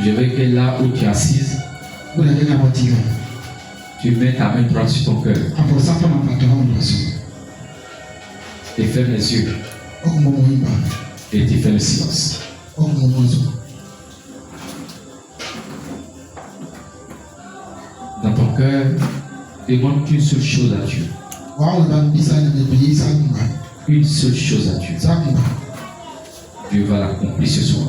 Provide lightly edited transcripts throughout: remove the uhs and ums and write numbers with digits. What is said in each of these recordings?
Je veux que là où tu es assise, tu mets ta main droite sur ton cœur et ferme les yeux et tu fais le silence. Dans ton cœur, demande qu'une seule chose à Dieu. Une seule chose à Dieu. Dieu va l'accomplir ce soir.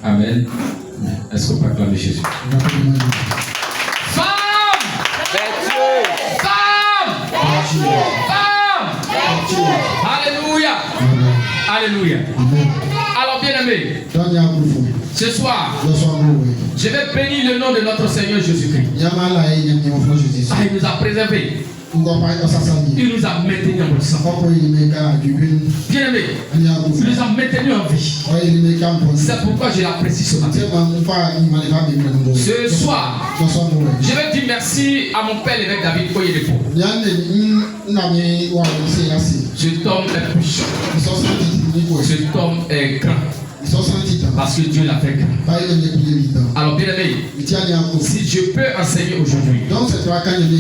Amen. Est-ce qu'on peut acclamer Jésus? Alléluia. Alléluia. Alors bien aimé, ce soir, je vais bénir le nom de notre Seigneur Jésus-Christ. Il nous a préservés. Il nous a maintenus en sang. Bien aimé, il nous a maintenus en vie. C'est pourquoi je l'apprécie ce matin. Ce soir, je vais dire merci à mon père l'évêque David Oyedepo. Cet homme est puissant. Cet homme est grand. Parce que Dieu l'a fait grand. Alors bien aimé, si je peux enseigner aujourd'hui,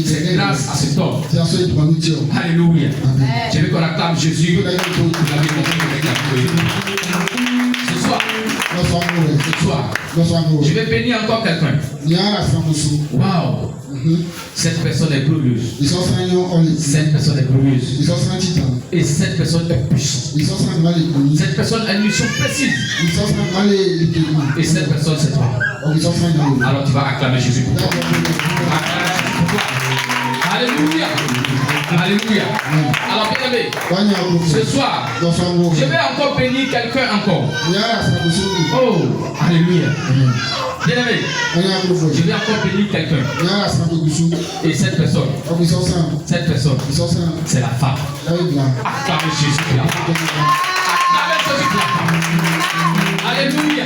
c'est grâce à cet homme. Alléluia. Je veux qu'on acclame Jésus. Ce soir, je vais bénir encore quelqu'un. Waouh. Cette personne est glorieuse. Cette personne est glorieuse. Et cette personne est puissante. Cette personne a une mission précise. Et cette personne, c'est toi. Alors tu vas acclamer Jésus pour toi. Alléluia. Alléluia. Alors bien aimé, ce soir, je vais encore bénir quelqu'un encore. Oh, alléluia. Bien aimé, je vais encore bénir quelqu'un. Et cette personne, c'est la femme. Acclamez Jésus pour la femme. Acclamez Jésus pour la femme. Alléluia.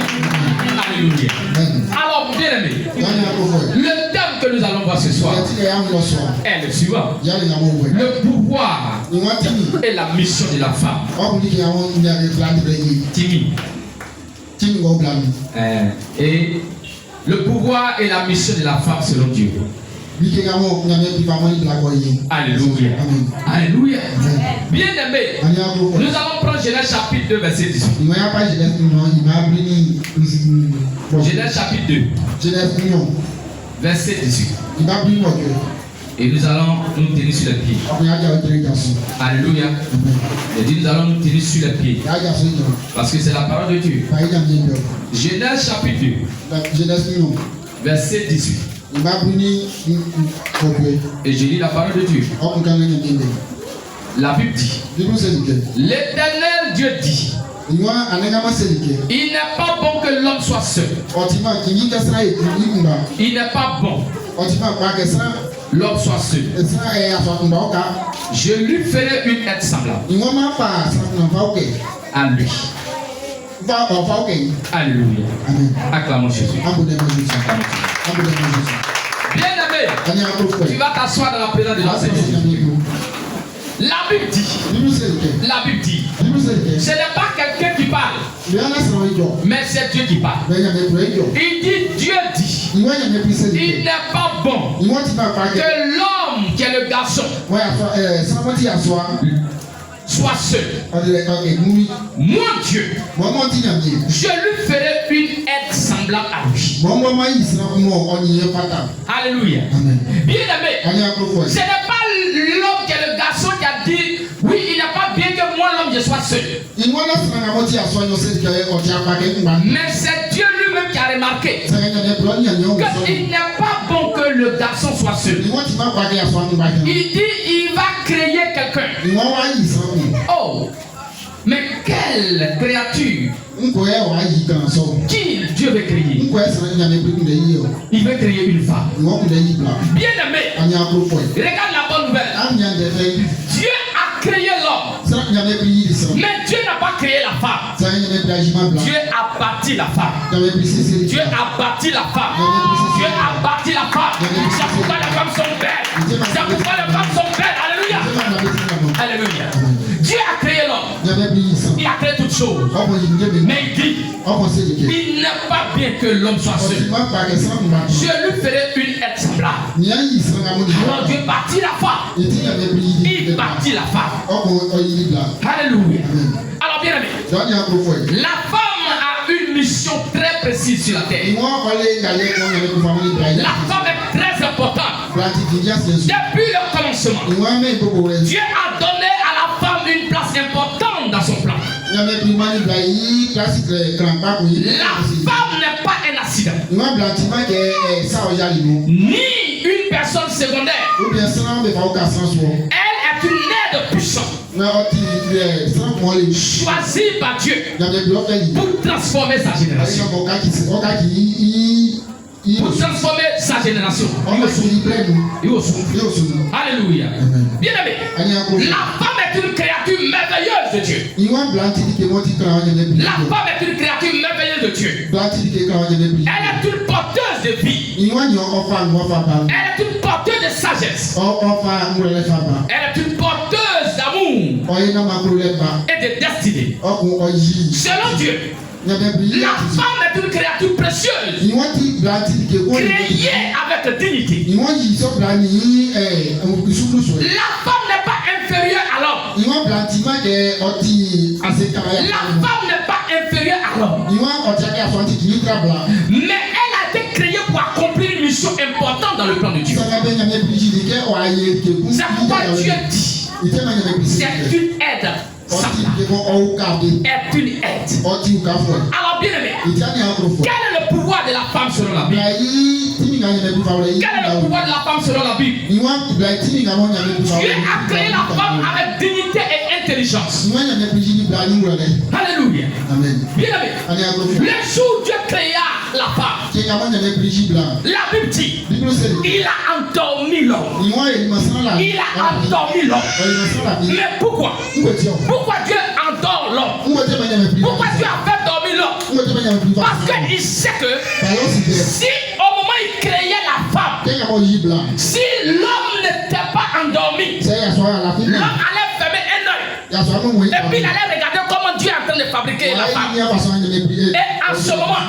Alléluia. Alors bien aimé, le thème que nous allons voir ce soir est le suivant: le pouvoir et la mission de la femme. Et le pouvoir et la mission de la femme selon Dieu. Alléluia. Alléluia. Bien aimé, nous allons prendre Genèse chapitre 2, verset 18. Genèse chapitre 2, verset 18. Et nous allons nous tenir sur les pieds. Alléluia. Et dit nous allons nous tenir sur les pieds. Parce que c'est la parole de Dieu. Genèse chapitre 2, verset 18. Et je lis la parole de Dieu. La Bible dit: l'Éternel Dieu dit, il n'est pas bon que l'homme soit seul. Il n'est pas bon l'homme soit seul. Je lui ferai une aide semblable à lui. Alléluia. Acclamons Jésus. Bien aimé, tu vas t'asseoir dans la présence de notre Seigneur. La Bible dit, ce n'est pas quelqu'un qui parle, mais c'est Dieu qui parle. Il dit, Dieu dit, il n'est pas bon que l'homme qui est le garçon soit seul. Mon Dieu, je lui ferai une aide semblable à lui. Alléluia. Bien aimé, ce n'est pas l'homme qui est le garçon qui a dit, oui, il n'est pas bien que moi l'homme je sois seul. Mais c'est Dieu lui-même qui a remarqué qu'il n'est pas bon que le garçon soit seul. Il dit, il va créer quelqu'un. Oh, mais quelle créature qui Dieu veut créer? Il veut créer une femme. Bien aimé, regarde la bonne nouvelle. Dieu a créé l'homme, mais Dieu n'a pas créé la femme. Dieu a bâti la femme. Dieu a bâti la femme. Dieu a bâti la femme. C'est pourquoi les femmes sont belles. C'est pourquoi les femmes sont belles. Alléluia. Alléluia. Dieu a créé l'homme. Il a créé toutes choses. Mais il dit, il n'est pas bien que l'homme soit seul. Je lui ferai une aide semblable. Alors Dieu bâtit la femme. Il bâtit la femme. Alléluia. Alors bien aimé, la femme a une mission très précise sur la terre. La femme est très importante. Depuis le commencement, Dieu a donné à la femme une place importante dans son plan. La femme n'est pas un accident, ni une personne secondaire. Elle est une aide puissante, choisie par Dieu pour transformer sa génération. Pour transformer sa génération. Alléluia. Bien aimé, la femme est une créature merveilleuse de Dieu. La femme est une créature merveilleuse de Dieu. Elle est une porteuse de vie. Elle est une porteuse de sagesse. Elle est une porteuse d'amour et de destinée. Selon Dieu, la femme est une créature précieuse, créée avec dignité. La femme n'est pas inférieure à l'homme. La femme n'est pas inférieure à l'homme. Mais elle a été créée pour accomplir une mission importante dans le plan de Dieu. C'est pourquoi Dieu dit, c'est une aide. Est une aide. Alors bien aimé, quel est le pouvoir de la femme selon la Bible? Quel est le pouvoir de la femme selon la Bible? Dieu a créé la femme avec dignité et intelligence. Alléluia. Bien aimé, le jour où Dieu créa la femme, la Bible dit, il a endormi l'homme. Il a endormi l'homme. Mais pourquoi? Pourquoi Dieu endort l'homme? Pourquoi Dieu a fait dormir l'homme? Parce qu'il sait que si au moment où il créait la femme, si l'homme n'était pas endormi, l'homme allait fermer un œil. Et puis il allait regarder comment Dieu est en train de fabriquer la femme. Et en ce moment,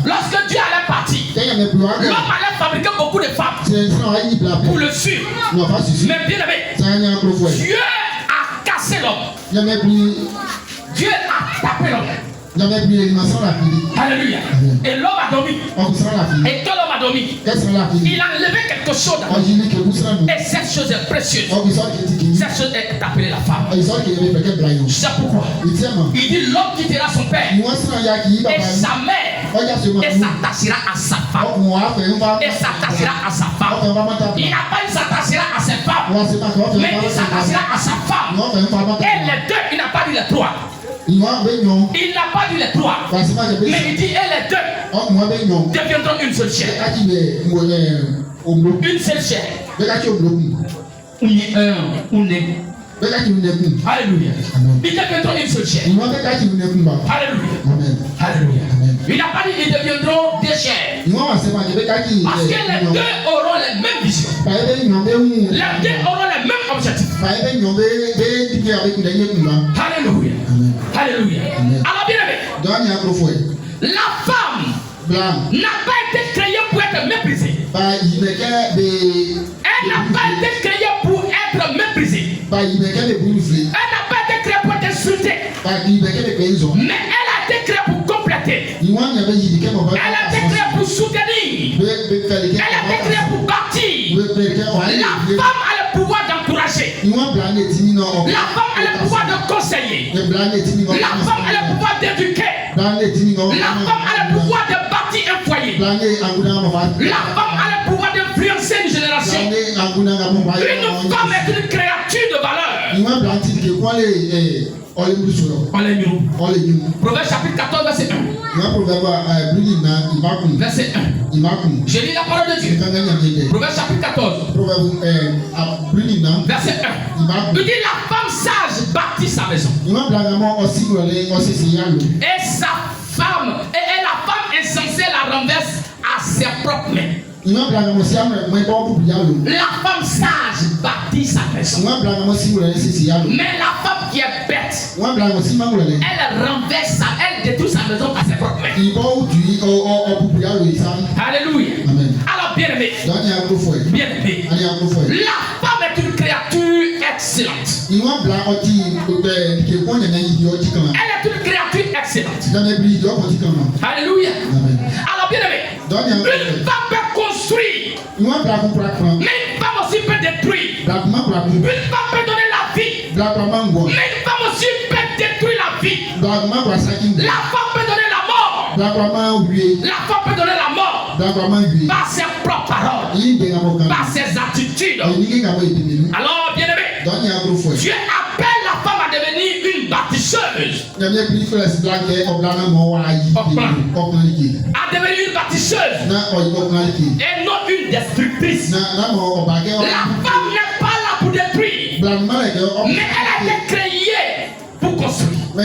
lorsque Dieu allait partir, l'homme allait fabriquer beaucoup de femmes pour le suivre. Mais bien aimé, Dieu a cassé l'homme. Dieu a tapé l'homme. Alléluia. Et l'homme a dormi. Et quand l'homme a dormi, il a enlevé quelque chose d'abord. Et cette chose est précieuse. Cette chose est appelée la femme. C'est pourquoi il dit l'homme quittera son père et sa mère et s'attachera à sa femme. Et s'attachera à sa femme. Il n'a pas dit s'attachera à ses femmes, mais il s'attachera à sa femme. Et les deux, il n'a pas dit les trois. Il n'a pas dit les trois, mais il dit et les deux deviendront une seule chair. Une seule chair. Alléluia. Ils deviendront une seule chair. Alléluia. Alléluia. Il n'a pas dit ils deviendront des chairs. Parce que les deux auront les mêmes visions. Les deux auront les mêmes objectifs. Alléluia. Alléluia. Alors bien aimé, la femme n'a pas été créée pour être méprisée. Elle n'a pas été créée pour être méprisée. Elle n'a pas été créée pour être insultée. Mais elle a été créée pour compléter. Elle a été créée pour soutenir. Elle a été créée pour bâtir. La femme a le pouvoir d'encourager. La femme a le pouvoir de conseiller. La femme a le pouvoir d'éduquer. La femme a le pouvoir de bâtir un foyer. La femme a le pouvoir d'influencer une génération. Une femme est une créature de valeur. Proverbe chapitre 14 verset 1. Verset 1. Je lis la parole de Dieu. Proverbe chapitre 14 verset 1. Il dit la femme sage bâtit sa maison. Et sa femme, et la femme La femme sage bâtit sa maison. Mais la femme qui est bête, elle renverse, elle détruit sa maison par ses propres mains. Alléluia. Amen. Alors bien aimé, la femme est une créature excellente. Elle est une créature excellente. Alléluia. Amen. Alors bien aimé, une femme peut construire, mais une femme aussi peut détruire. Une femme peut donner la vie, mais une femme aussi peut détruire la vie. La femme peut donner la mort. La femme peut donner la mort par ses propres paroles, par ses attitudes. Alors bien aimé, Dieu appelle la femme à devenir une bâtisseuse. À devenir une bâtisseuse et non une destructrice. La femme n'est pas là pour détruire, mais elle a été créée pour construire. Mais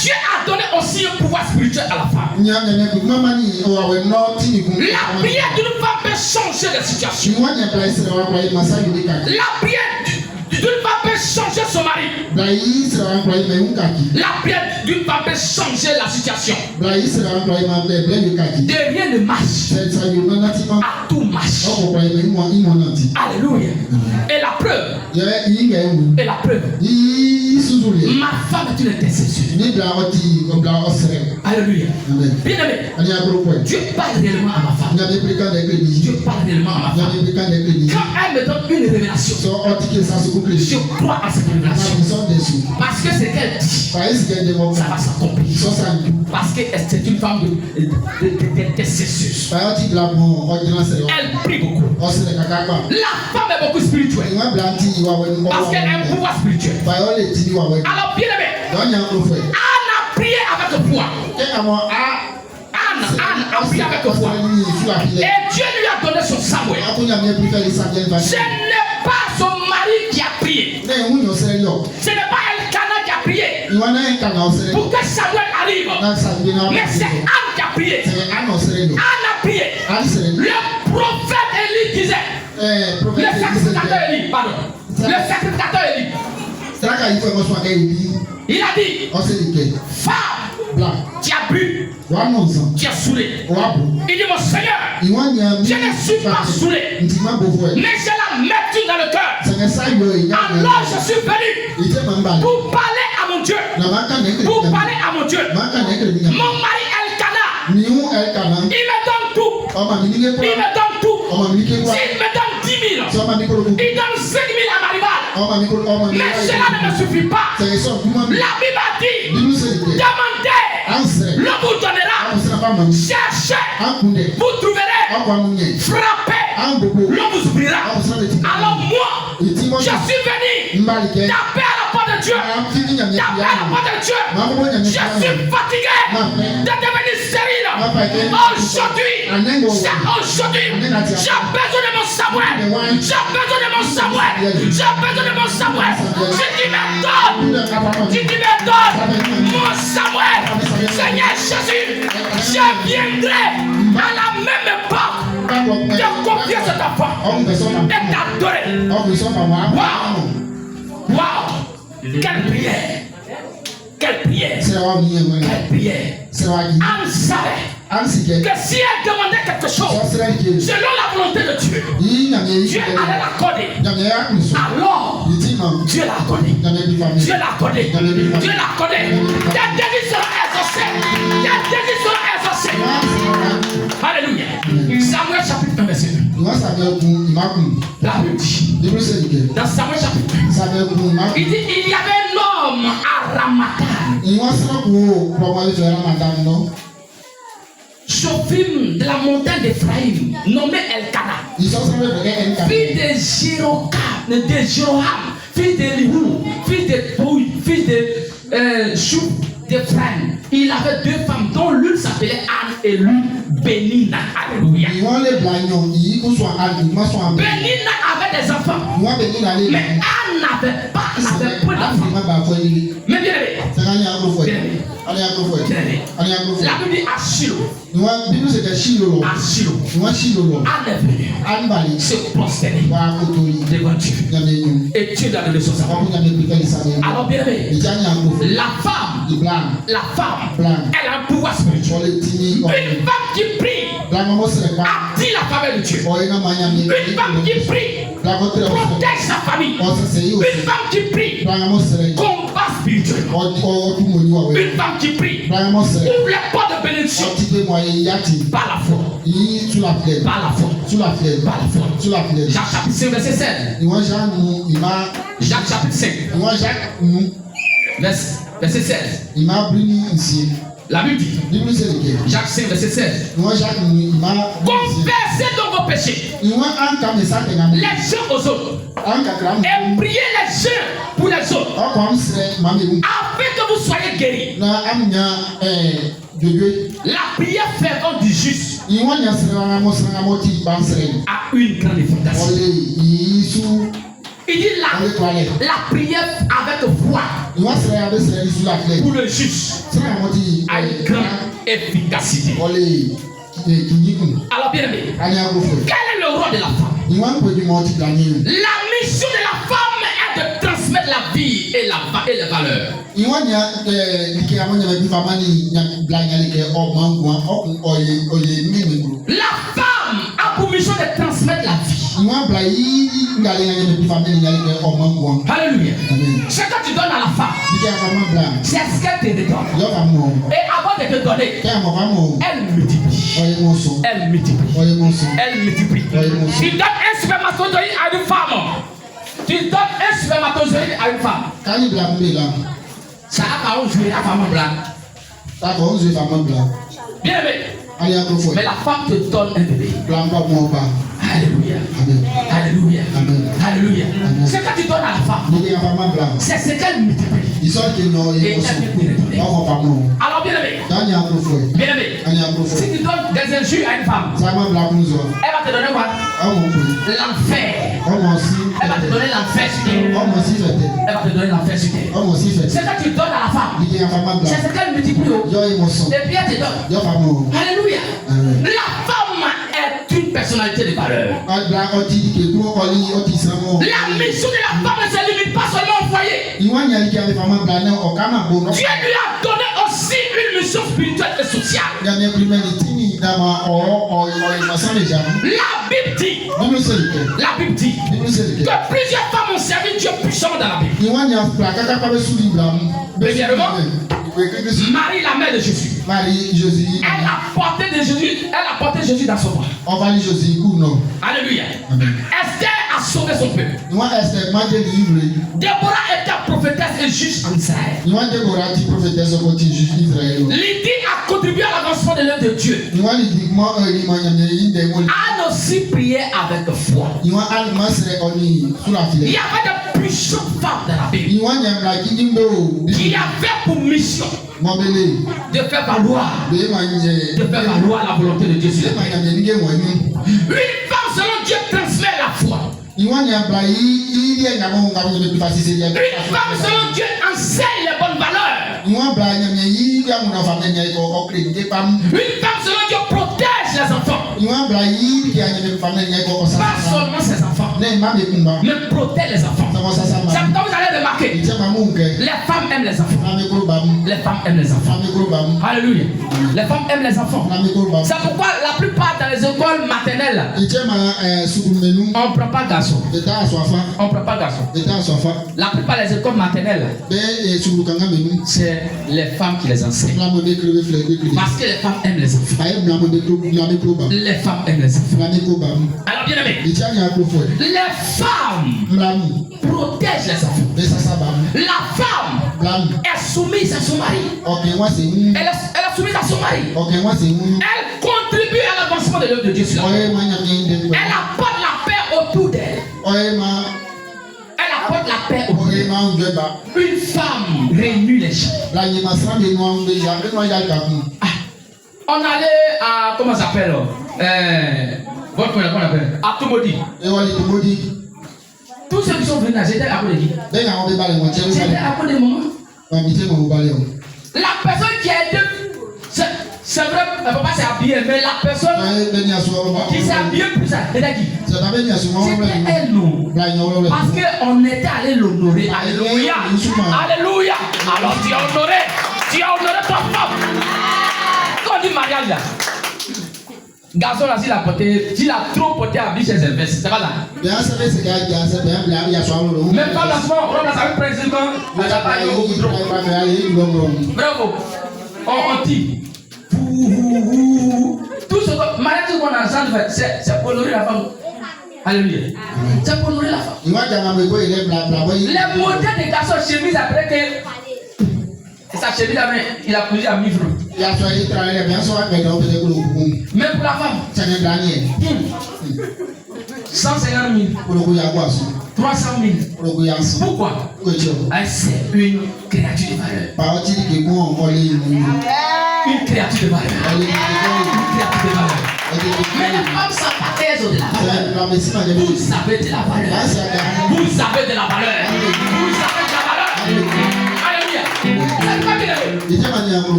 Dieu a donné aussi un pouvoir spirituel à la femme. La prière d'une femme peut changer la situation. La prière d'une femme peut changer son mari. La prière d'une femme peut changer la situation. De rien ne marche, à tout marche. Alléluia. Et la preuve, ma femme est une intercession. Alléluia. Bien aimé, Dieu parle réellement à ma femme. Dieu parle réellement à ma femme. Quand elle me donne une révélation, je crois à cette révélation. Parce que c'est qu'elle dit, ça va s'accomplir. Parce que c'est une femme d'intercession. Elle prie beaucoup. La femme est beaucoup spirituelle. Parce qu'elle a un pouvoir spirituel. Alors bien aimé, Anne a prié avec le pouvoir. Anne a prié avec le pouvoir. Et Dieu lui a donné son Samuel. Ce n'est pas son mari qui a prié. Ce n'est pas Elkanah qui a prié pour que Samuel arrive. Mais c'est Anne qui a prié. Anne a prié. Le prophète Élie disait, le sacrificateur Élie, pardon, le sacrificateur Élie, il a dit, femme, tu as bu, tu as saoulé. Il dit, mon Seigneur, je ne suis pas saoulé, mais j'ai la médecine dans le cœur. Alors je suis venu pour parler à mon Dieu. Pour parler à mon Dieu. Mon mari Elkanah, il me donne tout. Il me donne tout. S'il me donne 10 000, il donne 5 000 à ma rivale. Mais cela ne me suffit pas. La Bible a dit, demandez, l'on vous donnera. Cherchez, vous trouverez. Frappez, l'on vous ouvrira. Alors moi, je suis venu taper à la porte de Dieu. Taper à la porte de Dieu. Je suis fatigué de devenir stérile. Aujourd'hui, j'ai besoin de mon Samuel. J'ai besoin de mon Samuel. J'ai besoin de mon Samuel. Si tu me donnes, mon Samuel, Seigneur Jésus, je viendrai à la même époque de confier cet enfant et t'adorer. Waouh! Waouh! Quelle prière! Quelle prière! Quelle prière! Anne savait que si elle demandait quelque chose selon la volonté de Dieu, Dieu allait l'accorder. Alors, Dieu l'a accordé. Dieu l'a accordé. Dieu l'a accordé. Tes désirs seront exaucés. Tes désirs seront exaucés. Alléluia. Samuel chapitre 1 verset 1. La Bible dit, dans Samuel chapitre 1, il dit, il y avait un homme à Ramatan, Shophim de la montagne d'Ephraïm, nommé Elkanah, fils de Jéroham, fils d'Elihu, fils de Pouy, fils de Chou d'Ephraïm. Il avait deux femmes dont l'une s'appelait Anne et l'une Bénina. Alléluia. Bénina avait des enfants, mais Anne n'avait pas d'enfants. Mais bien aimé, La Bible dit à Shiloh. À Shiloh. Anne est venue se prosterner devant Dieu. Et Dieu lui a donné son savoir. Alors bien aimé, la femme, elle a un pouvoir spirituel. Une femme qui prie attire la faveur de Dieu. Une femme qui prie protège sa famille. Une femme qui prie combat spirituel. Une femme qui prie ouvre les portes de bénédiction par la foi. Par la foi. Jacques chapitre 5 verset 7. Jacques chapitre 5 verset 16. La Bible dit, Jacques 5 verset 16. Confessez donc vos péchés les uns aux autres et priez les uns pour les autres afin que vous soyez guéris. La prière fervente du juste a une grande efficacité. Il dit la prière avec foi pour le juste a une grande efficacité. Alors bien aimé, quel est le rôle de la femme? La mission de la femme est de transmettre la vie et les valeurs. La femme a pour mission de transmettre la vie. Alléluia. Ce que tu donnes à la femme, c'est ce qu'elle te donne. Et avant de te donner, elle multiplie. Elle multiplie. Tu donnes un spermatozoïde à une femme. Tu donnes un spermatozoïde à une femme. Ça a pas joué à femme blanche. Bien aimé. Mais la femme te donne un bébé. Alléluia. Alléluia. Alléluia. Ce que tu donnes à la femme, c'est ce qu'elle multiplie. Et elle. Alors bien aimé, si tu donnes des injures à une femme, elle va te donner quoi? L'enfer. Elle va te donner l'enfer sur terre. Elle va te donner l'enfer sur terre. Ce que tu donnes à la femme, c'est ce qu'elle multiplie. Et puis elle te donne. Alléluia. La femme est une personnalité de valeur. La mission de la femme ne se limite pas seulement au foyer. Dieu lui a donné aussi une mission spirituelle et sociale. La Bible dit que plusieurs femmes ont servi Dieu puissamment dans la Bible. Premièrement, Marie, la mère de Jésus. Elle a porté Jésus dans son ventre. Alléluia. Esther a sauvé son peuple. Déborah était prophétesse et juge en Israël. Lydie a contribué à l'avancement de l'œuvre de Dieu. Anne aussi priait avec foi. Il y avait de puissantes femmes dans la Bible qui avaient pour mission de faire valoir la volonté de Dieu. Une femme selon Dieu transmet la foi. Une femme selon Dieu enseigne les bonnes valeurs. Une femme selon Dieu protège les enfants. Pas seulement ses enfants, mais protège les enfants. C'est pourquoi vous allez remarquer, les femmes aiment les enfants. Les femmes aiment les enfants. Alléluia. Les femmes aiment les enfants. C'est pourquoi la plupart dans les écoles maternelles, on ne prend pas garçon. On ne prend pas garçon. La plupart des écoles maternelles, c'est les femmes qui les enseignent. Parce que les femmes aiment les enfants. Les femmes aiment les enfants. Alors bien aimé, les femmes protègent les enfants. La femme est soumise à son mari. Elle est soumise à son mari. Elle contribue à l'avancement de l'œuvre de Dieu sur la terre. Elle apporte la paix autour d'elle. Elle apporte la paix autour d'elle. Une femme réunit les gens. On allait à, comment ça s'appelle, à Tomodi. Tous ceux qui sont venus là, j'étais à côté de qui? J'étais à côté de maman. La personne qui a été, c'est vrai, elle ne peut pas s'habiller, mais la personne qui s'est habillée plus ça, c'était qui? C'était elle, non. Parce qu'on était allé l'honorer. Alléluia. Alléluia. Alors tu as honoré ta femme. Quand on dit mariage là, garçon là, s'il a trop porté à vie chez ses vestes, c'est pas là. Même pas la soirée, on a savé président. Bravo. On dit. Tout ce que mariage qu'on a ensemble, c'est pour honorer la femme. Alléluia. C'est pour honorer la femme. Les modèles des garçons chemise après que sa chemise il a posé à 1000 francs. Même pour la femme. 150 000. 300 000. Pourquoi? C'est une créature de valeur. Une créature de valeur. Mais les femmes s'appartiennent de la valeur. Vous avez de la valeur. Vous avez de la valeur. Alléluia.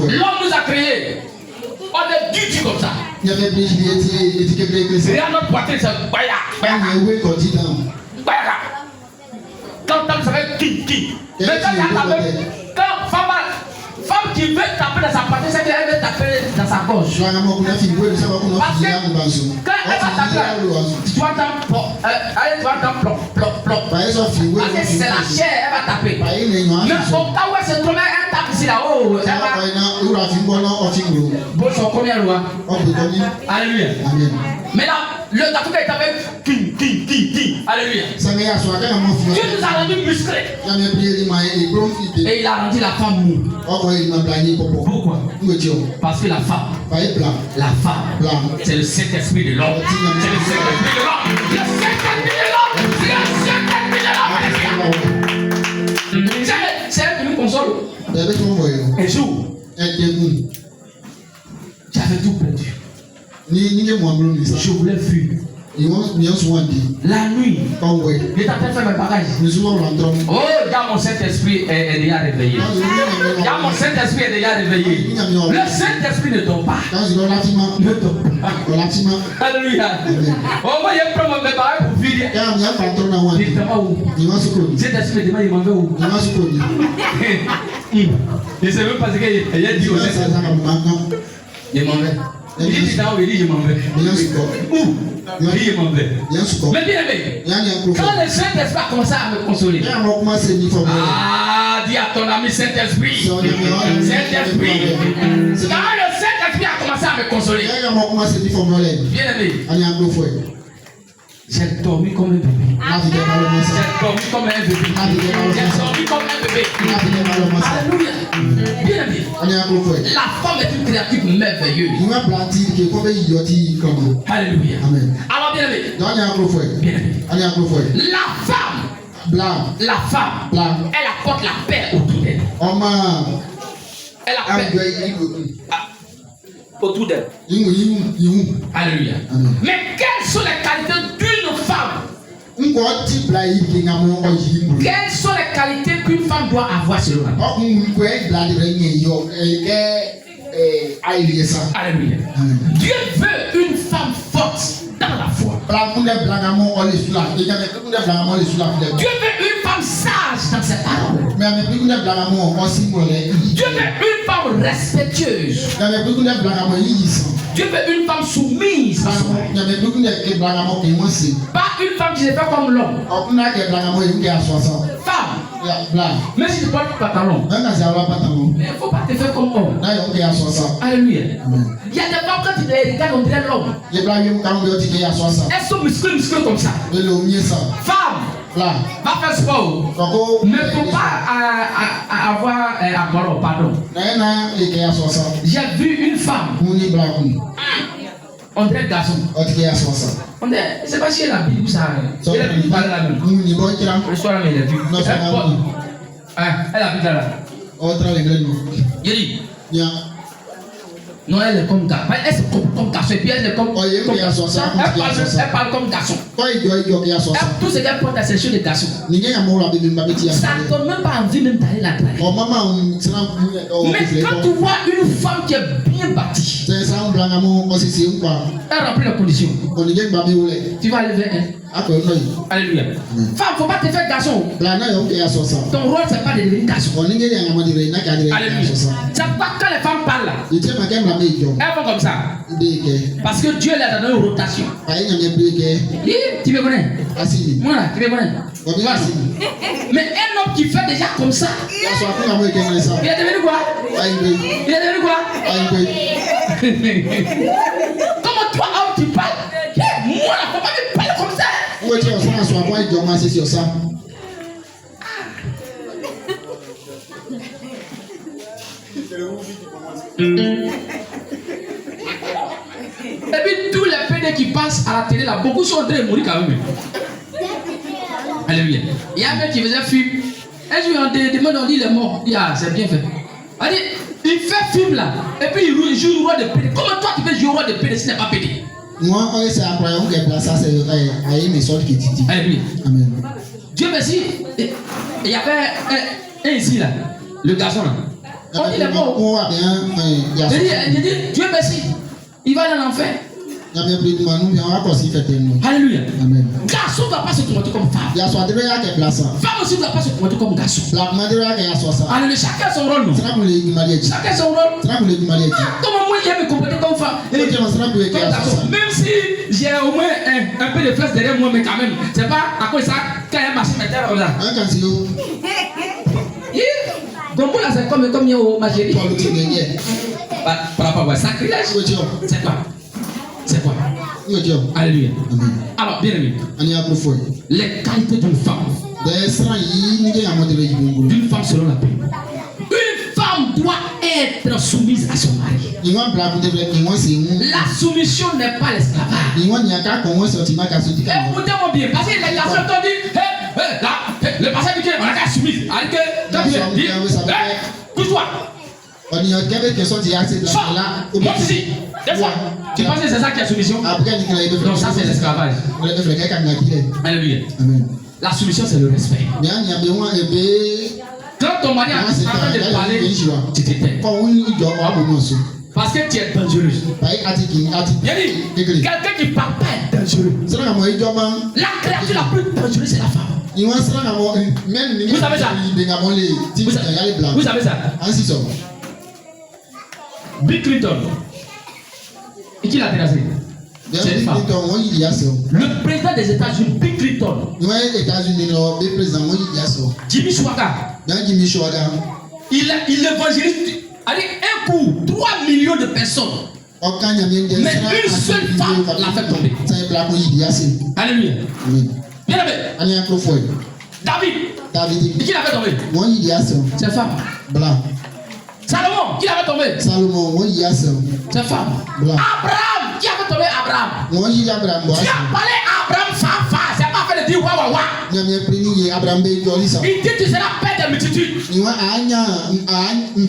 L'homme nous a créés. On est du comme ça. Rien notre poitrine, c'est baya. Quand ça fait qui. Mais quand femme qui veut taper dans sa poitrine, c'est qu'elle veut taper dans sa gorge. Parce que quand elle va taper, tu vas entendre plop. Parce que c'est la chair, elle va taper. Mais au cas où elle se trouve, elle tape ici là-haut. Bon, son combien loin? Alléluia. Mais là, le tatouage est avec qui. Alléluia. Dieu nous a rendu musclés. Et il a rendu la femme mou. Pourquoi? Parce que la femme, c'est le Saint-Esprit de l'homme. C'est le Saint-Esprit de l'homme. C'est elle qui nous console. Un jour, j'avais tout perdu. Je voulais fuir. La nuit, j'étais en train de faire mes bagages. Oh, dans mon Saint-Esprit est déjà réveillé. Le Saint-Esprit ne dort pas. Alléluia. Oh, moi, je prends mes bagages pour vider. Dites-moi où. Saint-Esprit, il m'en veut où? Je ne sais même pas ce qu'il a dit au Saint-Esprit. Il m'en veut. Il dit je m'en vais. Où? Il dit je m'en vais. Mais bien aimé, quand le Saint-Esprit a commencé à me consoler, dis à ton ami Saint-Esprit. Quand le Saint-Esprit a commencé à me consoler, bien aimé, j'ai dormi comme un bébé. Alléluia. Bien aimé. La femme est une créature merveilleuse. Alléluia. Amen. Alors bien aimé. La femme, elle apporte la paix autour d'elle. Elle apporte autour d'elle. Alléluia. Mais quelles sont les qualités d'une femme? Quelles sont les qualités qu'une femme doit avoir selon elle? Alléluia. Dieu veut une femme forte dans la foi. Dieu veut une femme sage dans ses paroles. Dieu veut une femme respectueuse. Dieu veut une femme soumise. Pas une femme qui se fait comme l'homme. Femme. Même si tu portes le pantalon, mais il ne faut pas te faire comme homme. Alléluia. Il y a des femmes quand tu les regardes, on dirait l'homme. Elles sont musclées comme ça. Femme, va faire sport. Ne faut pas avoir un pardon. J'ai vu une femme. On dirait garçon. On dirait, c'est pas si elle a vu où ça. Elle a vu parler là même. Le soir, elle a vu. Elle a vu là. Il dit. Non, elle est comme garçon. Elle est comme garçon. Et puis elle est comme garçon. Elle parle comme garçon. Tout ce qu'elle porte à ses cheveux de garçon. Ça ne donne même pas envie même d'aller la draguer. Mais quand tu vois une femme qui est bien bâtie, elle remplit la condition. Tu vas aller vers elle. Alléluia. Femme, faut pas te faire garçon. Ton rôle, c'est pas de devenir garçon. Alléluia. C'est pas quand les femmes parlent là. Elles font comme ça. Parce que Dieu les a donné une rotation. Tu me connais? Moi là, tu me connais? Mais un homme qui fait déjà comme ça, il est devenu quoi? Il est devenu quoi? Comment toi, homme, tu parles? Moi là, faut pas me parler comme ça. Et puis tous les PD qui passent à la télé là, beaucoup sont en train de mourir quand même. Alléluia. Il y a un mec qui faisait film. Un jour on demande, on dit il est mort. Il dit ah c'est bien fait. On dit il fait film là. Et puis il joue le roi de PD. Comment toi tu peux jouer le roi de PD si ce n'est pas PD? Moi, c'est incroyable que ça c'est mes soeurs qui dit. Alléluia. Amen. Dieu merci. Il y avait un ici là, le garçon là. On dit il est mort. Il dit Dieu merci. Il va aller en enfer. Alléluia. Amen. Garçon ne va pas se comporter comme femme. Femme aussi ne va pas se comporter comme garçon. Alléluia. Chacun son rôle. Chacun son rôle. Comment moi je vais me comporter comme femme? Même si j'ai au moins un peu de fesses derrière moi, mais quand même, c'est pas à cause de ça quand il y a un marché maintenant comme ça. Gombo là c'est comme yo ma chérie. Par rapport à sacrilège. C'est quoi? C'est quoi? Alléluia. Alors, bien aimé, les qualités d'une femme. D'une femme selon la Bible. Une femme doit être soumise à son mari. La soumission n'est pas l'esclavage. Écoutez-moi bien, parce que les garçons t'ont dit, le passage dit qu'on a qu'à soumise. Couche-toi. Monte ici. Des fois, tu penses que c'est ça qui est soumission? Non, ça c'est l'esclavage. Alléluia. La soumission c'est le respect. Quand ton mari est en train de parler, tu te tais. Parce que tu es dangereuse. Quelqu'un qui parle pas est dangereux. La créature la plus dangereuse c'est la femme. Vous savez ça? Vous savez ça? Bill Clinton. Et qui l'a terrassé? C'est une femme. Le président des États-Unis, Bill Clinton. Jimmy Swaggart. Il évangélise. Avec un coup, 3 millions de personnes. Mais une seule femme l'a fait tomber. Alléluia. Bien aimé. David. Et qui l'a fait tomber? C'est femme. Salomon, qui l'a fait tomber? C'est femme. Abraham, qui a fait tomber Abraham? Tu as parlé à Abraham femme, c'est pas fait de dire wa wa wa. Il dit tu seras père de multitudes. Dès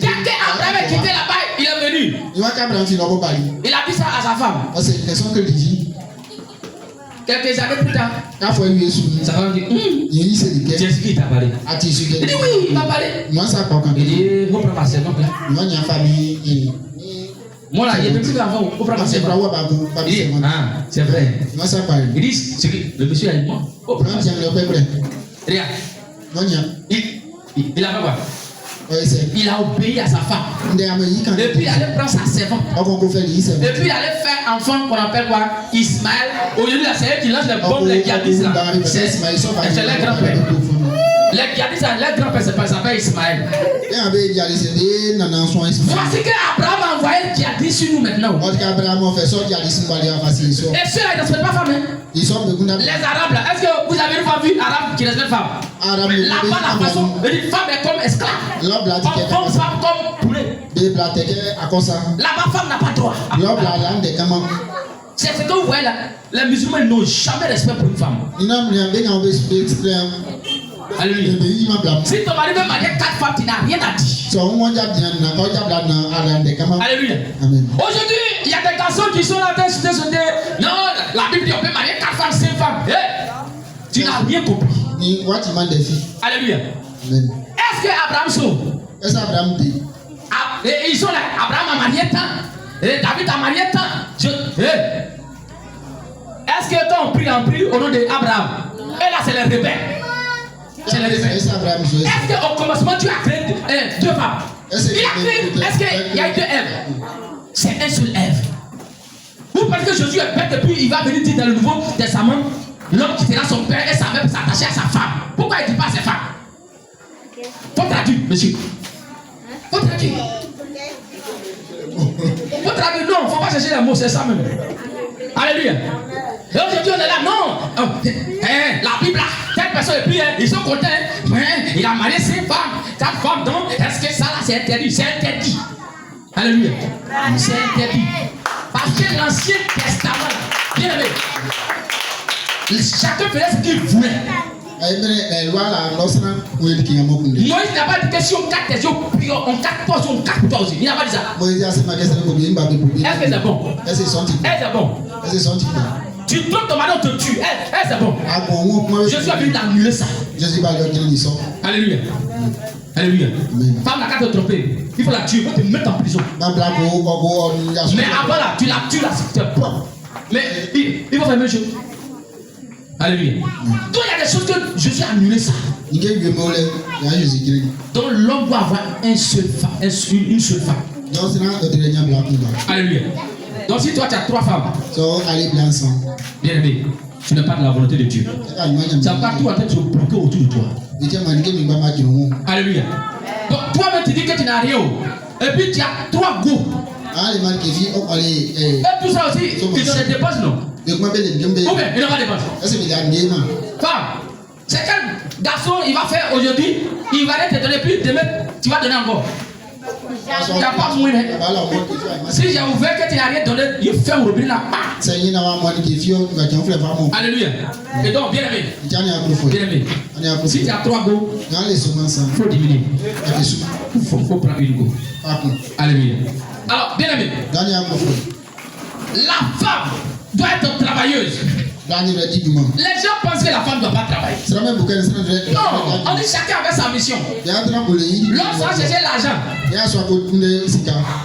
qu'Abraham est quitté là-bas, il est venu. Il a dit ça à sa femme. Quelques années plus tard, sa femme dit Jésus-Christ t'a parlé. Il dit oui, il m'a parlé. Il dit vous prenez ma servante là. Moi là, il y a plus d'enfants, vous prenez ma servante. Il dit ah, c'est vrai. Il dit le monsieur a dit moi. Regarde. Il a fait quoi? Il a obéi à sa femme. Depuis il allait prendre sa servante. Depuis il allait faire enfant qu'on appelle quoi? Ismaël. Aujourd'hui là c'est elle qui lance les bombes, les djihadistes là. C'est leur grand-père. Les djihadistes là, leur grand-père s'appelle Ismaël. Voici qu'Abraham a envoyé le djihadiste sur nous maintenant. Et ceux-là ils ne respectent pas femme. Les Arabes là, est-ce que vous avez une femme vue arabe qui respecte femme? Là-bas la façon, une femme est comme esclave. Comme femme comme poulet. Là-bas femme n'a pas droit. C'est ce que vous voyez là. Les musulmans n'ont jamais respect pour une femme. Alléluia. Si ton mari veut marier 4 femmes, tu n'as rien à dire. Alléluia. Aujourd'hui, il y a des garçons qui sont là en train de se dire non, la Bible dit on peut marier 4 femmes, 5 femmes. Hey, tu n'as rien compris. Alléluia. Est-ce que Abraham sauve? Et ils sont là. Abraham a marié tant. Et David a marié tant. Est-ce que quand on prie au nom d'Abraham, et là c'est les rebelles. C'est les rebelles. Est-ce qu'au commencement Dieu a créé 2 femmes? Est-ce qu'il y a eu 2 Èves? C'est un seul Ève. Ou parce que Jésus est bête et puis il va venir dire dans le Nouveau Testament, l'homme qui sera son père et sa mère pour s'attacher à sa femme. Pourquoi il ne dit pas à ses femmes? Faut traduire, monsieur. Faut traduire. Faut traduire, non, il ne faut pas chercher les mots, c'est ça même. Alléluia. Et aujourd'hui on est là, non. La Bible là, cette personne et puis ils sont contents. Il a marié 5 femmes, 4 femmes, donc est-ce que ça là c'est interdit? C'est interdit. Alléluia. C'est interdit. Parce que l'Ancien Testament, bien aimé, chacun faisait ce qu'il voulait. Moïse n'a pas dit que si on 4 tes yeux, on 4 toi, on 4 toi aussi. Il n'a pas dit ça. Est-ce que c'est bon? Est-ce que c'est bon? Tu trompes ton mari, on te tue. C'est bon. Je suis venu d'annuler ça. Alléluia. Alléluia. Femme n'a qu'à te tromper. Il faut la tuer, il faut te mettre en prison. Mais avant là, tu la tues là, c'est propre. Mais il faut faire même chose. Alléluia. Donc il y a des choses que Jésus a annulé ça. Donc l'homme doit avoir une seule femme. Alléluia. Donc si toi tu as 3 femmes, bien aimé, tu n'es pas de la volonté de Dieu. Ça va tout en train de se bloquer autour de toi. Alléluia. Donc toi-même tu dis que tu n'as rien. Et puis tu as 3 goûts. Et tout ça aussi, ils ont des dépenses, non? Ou bien ils n'ont pas de dépenses. Femme, c'est quel garçon il va faire aujourd'hui, il va te donner plus, demain tu vas donner encore. Il n'y a pas moyen. Si j'ai ouvert que tu n'as rien donné, il fait un robinet là. Alléluia. Et donc, bien aimé. Si tu as 3 go, il faut diminuer. Il faut prendre une go. Alléluia. Alors, bien aimé. La femme doit être travailleuse. Les gens pensent que la femme ne doit pas travailler. Non, on dit chacun avec sa mission. L'homme va chercher l'argent.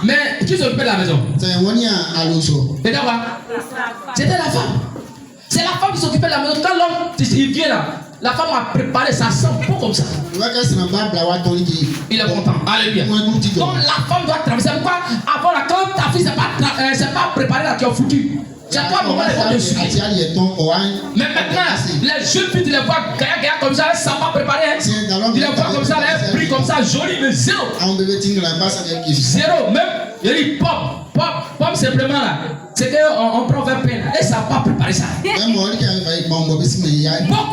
Mais qui s'occupe de la maison? C'est quoi? C'était la femme. C'est la femme qui s'occupait de la maison. Quand l'homme il vient là, la femme a préparé ça sent pas comme ça. Il est content. Alléluia. Donc la femme doit travailler. C'est pourquoi avant là, quand ta fille c'est pas préparé là, tu as foutu. C'est pas moment de dessus. Mais maintenant, les jeunes filles, tu les vois gaga comme ça, elles ne sont pas préparées. Tu les vois comme ça, elles brillent comme ça, jolies, mais zéro. Zéro, même, il dit pop simplement là. C'est qu'on prend 20 peines. Elles ne savent pas préparer ça. Beaucoup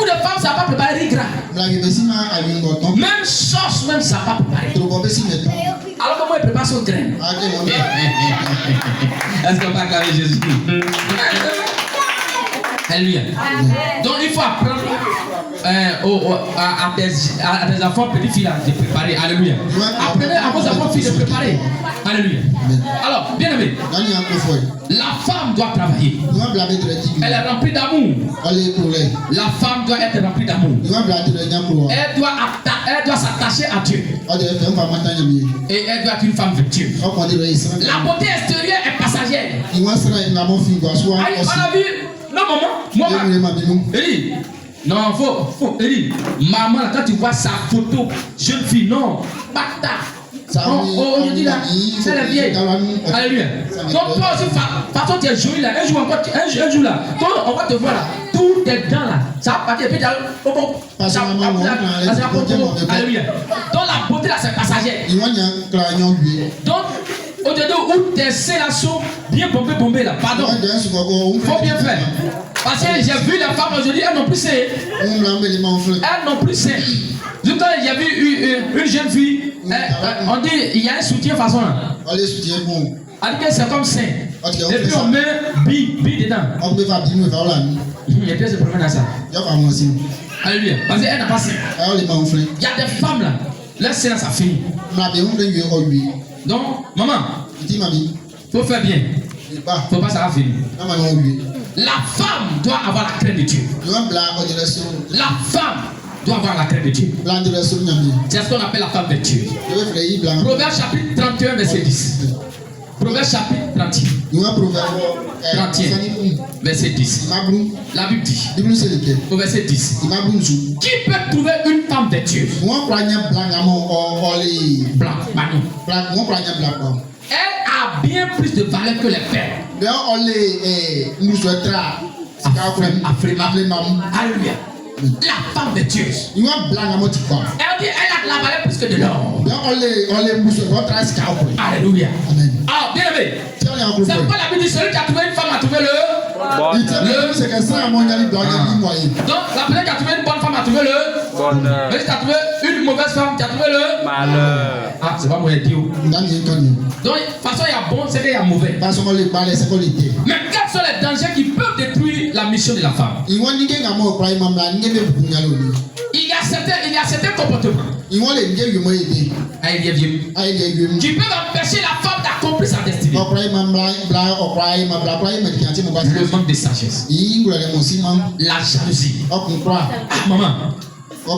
de femmes ne savent pas préparer riz gras. Même sauce, même ne savent pas préparer. Alors comment ils préparent son grain? Est-ce qu'on va carrer Jésus? Alléluia. Donc il faut apprendre à tes enfants, petites filles de préparer. Alléluia. Apprenez à vos enfants, filles de préparer. Alléluia. Alors, bien aimé, la femme doit travailler. Elle est remplie d'amour. La femme doit être remplie d'amour. Elle doit s'attacher à Dieu. Et elle doit être une femme vertueuse. La beauté extérieure est passagère. On a vu. Non, maman. Elie. Non, faut. Elie. Maman, quand tu vois sa photo, jeune fille, non. Bata. Aujourd'hui là, c'est la vieille. Alléluia. Donc toi aussi, façon tu es joli là. Un jour là. Donc on va te voir là. Tous tes dents là. Ça va partir. Et puis alléluia. Donc la beauté là, c'est passager. Donc au-delà où tes seins là sont bien bombés là. Pardon. Faut bien faire. Parce que j'ai vu les femmes aujourd'hui, elles n'ont plus seins. Elles n'ont plus seins. Quand j'ai vu une jeune fille, on dit il y a un soutien façon là. On dit que c'est comme sein. Et puis on met bille dedans. Et puis elle se promène à ça. Alléluia. Parce qu'elle n'a pas sein. Il y a des femmes là. Leur sein ça finit. Donc, maman, il faut faire bien. Il ne faut pas ça va finir. La femme doit avoir la crainte de Dieu. La femme doit avoir la crainte de Dieu. C'est ce qu'on appelle la femme de Dieu. Proverbe chapitre 31, verset 10. Proverbe chapitre 31, verset 10. La Bible dit, au verset 10, qui peut trouver une femme de Dieu? Elle a bien plus de valeur que les pères. Alléluia. La femme de Dieu. Elle dit, elle a de la valeur plus que de l'or. Alléluia. Ah, bien aimé. C'est pourquoi la Bible dit, celui qui a trouvé une femme a trouvé le. Donc, la personne qui a trouvé une bonne femme a trouvé le bonheur. Mais si tu as trouvé une mauvaise femme, tu as trouvé le malheur. Ah, c'est pas mon idiot. Donc, de toute façon, il y a bon, c'est qu'il y a mauvais. Mais quels sont les dangers qui peuvent détruire la mission de la femme? Il y a certains comportements qui peuvent empêcher la femme d'accomplir sa destinée. Le manque de sagesse, la jalousie. Ah, maman,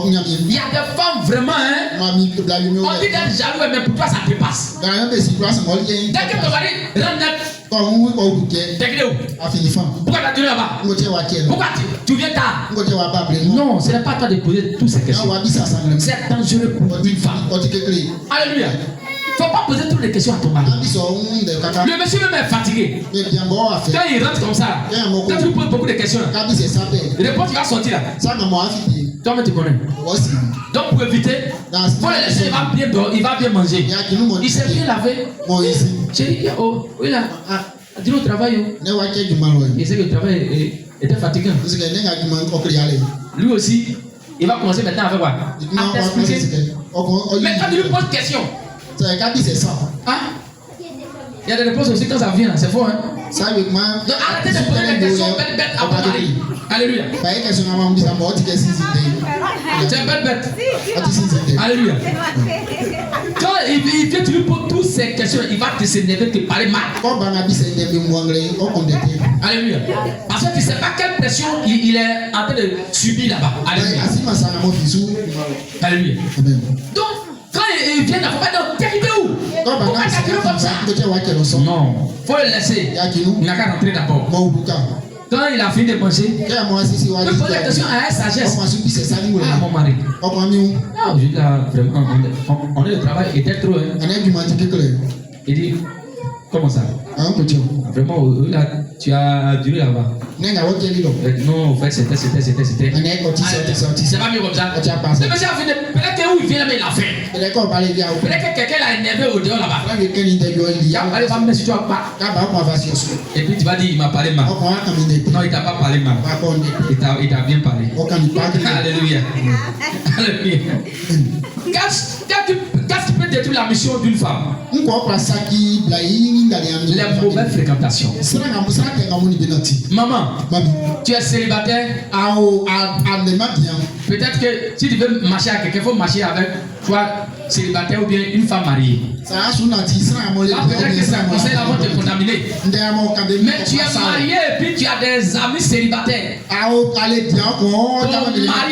il y a des femmes vraiment, hein? On dit d'être jaloux, mais pour toi ça dépasse. Dès que ton mari rentre net, pourquoi tu es là-bas? Pourquoi tu viens tard? Non, ce n'est pas toi de poser toutes ces questions. C'est dangereux pour une femme. Alléluia. Il ne faut pas poser toutes les questions à ton mari. Le monsieur même est fatigué. Quand il rentre comme ça, quand tu lui poses beaucoup de questions, réponse qui va sortir là. Toi-même tu connais. Donc pour éviter, il faut le laisser, il va bien manger. Il s'est bien lavé. Chérie, oh, oui là. Dis-le au travail. Il sait que le travail était fatigant. Lui aussi, il va commencer maintenant avec quoi? À t'expliquer. Mais quand tu lui poses question, hein? Il y a des réponses aussi quand ça vient, c'est faux, hein? Donc arrêtez de poser des questions bêtes à votre mari. Alléluia. C'est bête. Alléluia. Quand il vient, tu lui poses toutes ces questions, il va te s'énerver, te parler mal. Alléluia. Parce que tu ne sais pas quelle pression il est en train de subir là-bas. Alléluia. Alléluia. Donc, quand il vient, il ne faut pas dire, t'es où? Pourquoi t'as comme ça? Non, il faut le laisser. Il n'a qu'à rentrer d'abord. Quand il a fini de manger, il peut poser la question à la sagesse. Ah, mon mari. Ah, je dis là, vraiment, on est au travail, il était trop. Il dit, comment ça? Vraiment, là, tu as duré là-bas. Non, en fait, c'était. C'est pas mieux comme ça. Le monsieur a fini, peut-être que où il vient, mais il a fait. Peut-être que quelqu'un l'a énervé au dehors là-bas. Il a parlé, mais si tu as pas. Et puis tu vas dire, il m'a parlé mal. Non, il t'a pas parlé mal. Il t'a bien parlé. Alléluia. Alléluia. Qu'est-ce qui peut détruire la mission d'une femme? Les mauvaises fréquentations. Maman, tu es célibataire. Peut-être que si tu veux marcher avec quelqu'un, il faut marcher avec toi, célibataire ou bien une femme mariée. Là, peut-être que c'est un conseil là, vont te contaminer. Mais tu es marié et puis tu as des amis célibataires. Ton mari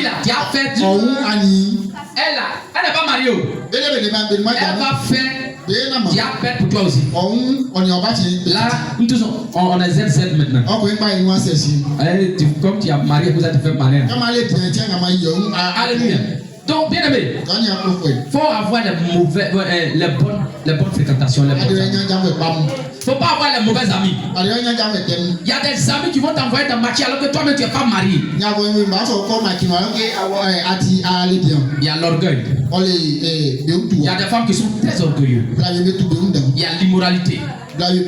là, tu as fait du... Elle n'est pas mariée. Elle va faire diabète pour toi aussi. Là, nous tous on est ZZ maintenant. Comme tu as marié, vous êtes fait malin. Alléluia. Donc, bien aimé, il faut avoir les bonnes fréquentations. Il ne faut pas avoir les mauvais amis. Il y a des amis qui vont t'envoyer dans maquis alors que toi-même tu n'es pas marié. Il y a l'orgueil. Il y a des femmes qui sont très orgueilleuses. Il y a l'immoralité. Ils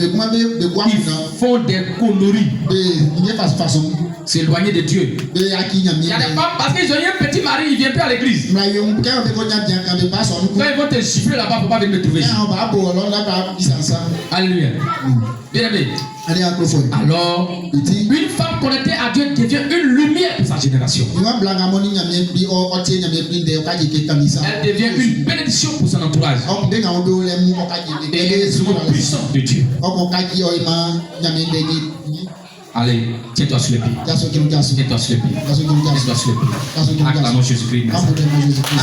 font des conneries. s'éloigner de Dieu. Il y a des femmes, parce qu'ils ont eu un petit mari, ils ne viennent plus à l'église. Quand ils vont te chiffrer là-bas, il ne faut pas venir me trouver ici. Alléluia. Bien aimé. Alors, une femme connectée à Dieu devient une lumière pour sa génération. Elle devient une bénédiction pour son entourage. Et elle est puissante de Dieu. Allez, tiens-toi sur les pieds. Tiens-toi sur les pieds. Tiens-toi sur les pieds. Acclamons Jésus-Christ. Acclamons Jésus-Christ.